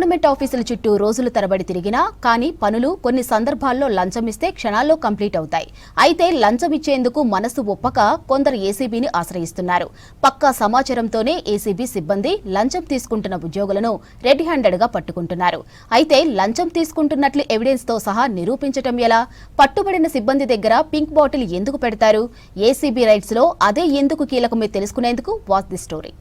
Government ఆఫీసుల చుట్టూ రోజుల తరబడి తిరిగినా కానీ పనులు కొన్ని సందర్భాల్లో లంచమిస్తే క్షణాల్లో కంప్లీట్ అవుతాయి. అయితే లంచం ఇచ్చేందుకు మనసు ఒప్పక కొందరు ఏసీబీని ఆశ్రయిస్తున్నారు. పక్కా సమాచారంతోనే ఏసీబీ సిబ్బంది లంచం తీసుకుంటున్న ఉద్యోగులను రెడ్ హ్యాండెడ్గా పట్టుకుంటున్నారు. అయితే లంచం తీసుకుంటున్నట్లు ఎవిడెన్స్తో సహా నిరూపించటం ఎలా? పట్టుబడిన సిబ్బంది దగ్గర పింక్ బాటిల్ ఎందుకు పెడతారు? ఏసీబీ రైడ్స్లో అదే ఎందుకు కీలకమే తెలుసుకునేందుకు వాచ్ ది స్టోరీ.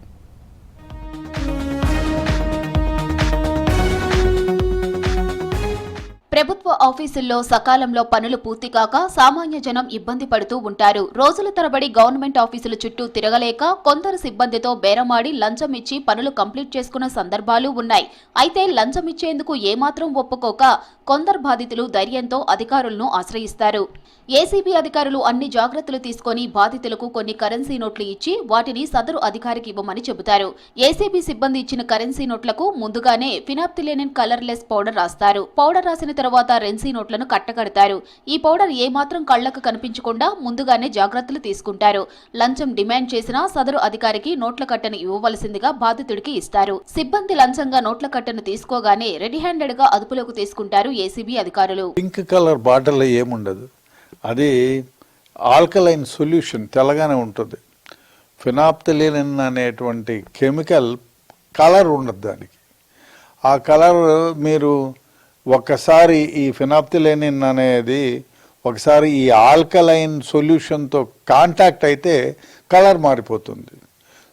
ప్రభుత్వ ఆఫీసుల్లో సకాలంలో పనులు పూర్తి కాక సామాన్య జనం ఇబ్బంది పడుతూ ఉంటారు. రోజుల తరబడి గవర్నమెంట్ ఆఫీసుల చుట్టూ తిరగలేక కొందరు సిబ్బందితో బేరమాడి లంచం ఇచ్చి పనులు కంప్లీట్ చేసుకున్న సందర్భాలు ఉన్నాయి. అయితే లంచం ఇచ్చేందుకు ఏమాత్రం ఒప్పుకోక కొందరు బాధితులు ధైర్యంతో అధికారులను ఆశ్రయిస్తారు. ఏసీబీ అధికారులు అన్ని జాగ్రత్తలు తీసుకుని బాధితులకు కొన్ని కరెన్సీ నోట్లు ఇచ్చి వాటిని సదరు అధికారికి ఇవ్వమని చెబుతారు. ఏసీబీ సిబ్బంది ఇచ్చిన కరెన్సీ నోట్లకు ముందుగానే ఫినాప్థిలిన్ కలర్లెస్ పౌడర్ రాస్తారు. పౌడర్ రాసిన తర్వాత రెన్సీ నోట్లను కట్టకడతారు. ఈ పౌడర్ ఏమాత్రం కళ్లకు కనిపించకుండా ముందుగానే జాగ్రత్తలు తీసుకుంటారు. లంచం డిమాండ్ చేసినా సదరు అధికారికి నోట్ల కట్టను ఇవ్వవలసిందిగా బాధితుడికి ఇస్తారు. సిబ్బంది లంచంగా నోట్ల కట్టను తీసుకోగానే రెడీ హ్యాండెడ్ గా అదుపులోకి తీసుకుంటారు ఏసీబీ అధికారులు. పింక్ కలర్ బాటిల్ ఏముండదు, అది ఆల్కలైన్ సొల్యూషన్, తెల్లగానే ఉంటుంది. ఫినాప్థిలిన్ అనేటువంటి కెమికల్ కలర్ ఉండదు దానికి. ఆ కలర్ మీరు ఒక్కసారి ఈ ఫినాప్థిలిన్ అనేది ఒకసారి ఈ ఆల్కలైన్ సొల్యూషన్తో కాంటాక్ట్ అయితే కలర్ మారిపోతుంది.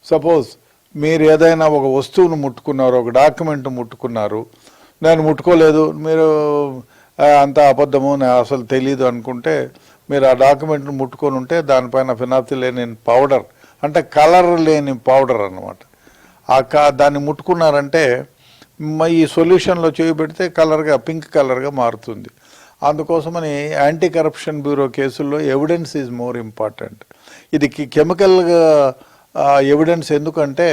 సపోజ్ మీరు ఏదైనా ఒక వస్తువును ముట్టుకున్నారు, ఒక డాక్యుమెంట్ ముట్టుకున్నారు, నేను ముట్టుకోలేదు, మీరు అంత అబద్ధము అసలు తెలీదు అనుకుంటే మీరు ఆ డాక్యుమెంట్ను ముట్టుకొని ఉంటే దానిపైన ఫినాప్థిలిన్ పౌడర్ అంటే కలర్ లేని పౌడర్ అన్నమాట. దాన్ని ముట్టుకున్నారంటే ఈ సొల్యూషన్లో చేయబెడితే కలర్గా పింక్ కలర్గా మారుతుంది. అందుకోసమని యాంటీ కరప్షన్ బ్యూరో కేసుల్లో ఎవిడెన్స్ ఈజ్ మోర్ ఇంపార్టెంట్. ఇది కెమికల్గా ఎవిడెన్స్ ఎందుకంటే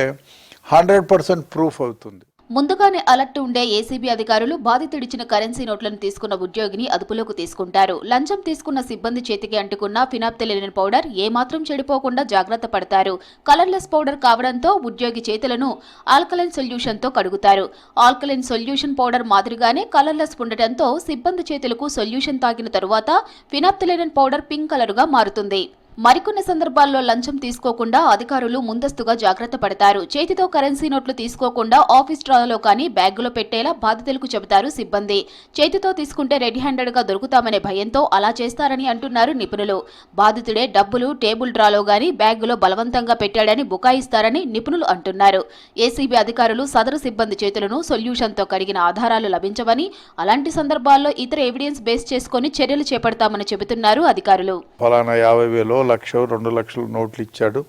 100% ప్రూఫ్ అవుతుంది. ముందుగానే అలర్ట్ ఉండే ఏసీబీ అధికారులు బాధితుడిచ్చిన కరెన్సీ నోట్లను తీసుకున్న ఉద్యోగిని అదుపులోకి తీసుకుంటారు. లంచం తీసుకున్న సిబ్బంది చేతికి అంటుకున్న ఫినాప్థిలిన్ పౌడర్ ఏమాత్రం చెడిపోకుండా జాగ్రత్త పడతారు. కలర్లెస్ పౌడర్ కావడంతో ఉద్యోగి చేతులను ఆల్కలైన్ సొల్యూషన్తో కడుగుతారు. ఆల్కలైన్ సొల్యూషన్ పౌడర్ మాదిరిగానే కలర్లెస్ ఉండటంతో సిబ్బంది చేతులకు సొల్యూషన్ తాకిన తరువాత ఫినాప్థిలిన్ పౌడర్ పింక్ కలరుగా మారుతుంది. మరికొన్ని సందర్భాల్లో లంచం తీసుకోకుండా అధికారులు ముందస్తుగా జాగ్రత్త పడతారు. చేతితో కరెన్సీ నోట్లు తీసుకోకుండా ఆఫీస్ డ్రాలో కానీ బ్యాగులో పెట్టేలా బాధితులకు చెబుతారు సిబ్బంది. చేతితో తీసుకుంటే రెడ్ హ్యాండెడ్ గా దొరుకుతామనే భయంతో అలా చేస్తారని అంటున్నారు నిపుణులు. బాధితుడే డబ్బులు టేబుల్ డ్రాలో గానీ బ్యాగులో బలవంతంగా పెట్టాడని బుకాయిస్తారని నిపుణులు అంటున్నారు. ఏసీబీ అధికారులు సదరు సిబ్బంది చేతులను సొల్యూషన్తో కడిగిన ఆధారాలు లభించవని, అలాంటి సందర్భాల్లో ఇతర ఎవిడెన్స్ బేస్ చేసుకుని చర్యలు చేపడతామని చెబుతున్నారు అధికారులు. 50,000 1,00,000 2 లక్షలు నోట్లు ఇచ్చాడు,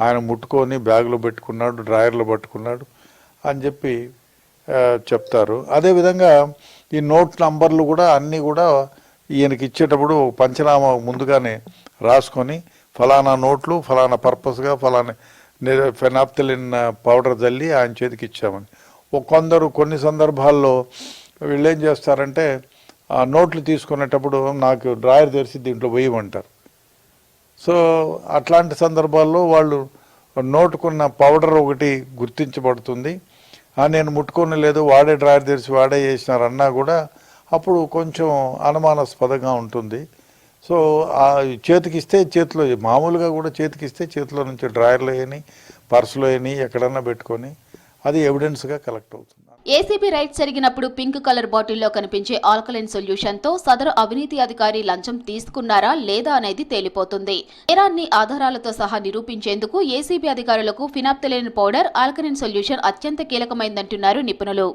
ఆయన ముట్టుకొని బ్యాగులో పెట్టుకున్నాడు, డ్రాయర్లో పట్టుకున్నాడు అని చెప్పి చెప్తారు. అదేవిధంగా ఈ నోట్ నంబర్లు కూడా అన్నీ కూడా ఈయనకి ఇచ్చేటప్పుడు పంచనామా ముందుగానే రాసుకొని ఫలానా నోట్లు ఫలానా పర్పస్గా ఫలానా ఫినాప్థిలిన్ పౌడర్ జల్లి ఆయన చేతికి ఇచ్చామని. కొందరు కొన్ని సందర్భాల్లో వీళ్ళు ఏం చేస్తారంటే ఆ నోట్లు తీసుకునేటప్పుడు నాకు డ్రాయర్ తెరిచి దీంట్లో వేయమంటారు. సో అట్లాంటి సందర్భాల్లో వాళ్ళు నోటుకున్న పౌడర్ ఒకటి గుర్తించబడుతుంది. నేను ముట్టుకొని లేదు, వాడే డ్రాయర్ తెరిచి వాడే చేసినారన్నా కూడా అప్పుడు కొంచెం అనుమానాస్పదంగా ఉంటుంది. సో ఆ చేతికిస్తే చేతిలో మామూలుగా కూడా చేతికిస్తే చేతిలో నుంచి డ్రాయర్లో వేయని పర్సులో వేయని ఎక్కడన్నా పెట్టుకొని అది ఎవిడెన్స్గా కలెక్ట్ అవుతుంది. ఏసీబీ రైడ్ జరిగినప్పుడు పింక్ కలర్ బాటిల్లో కనిపించే ఆల్కలైన్ సొల్యూషన్తో సదరు అవినీతి అధికారి లంచం తీసుకున్నారా లేదా అనేది తేలిపోతుంది. నేరాన్ని ఆధారాలతో సహా నిరూపించేందుకు ఏసీబీ అధికారులకు ఫినాప్థిలిన్ పౌడర్ ఆల్కలైన్ సొల్యూషన్ అత్యంత కీలకమైందంటున్నారు నిపుణులు.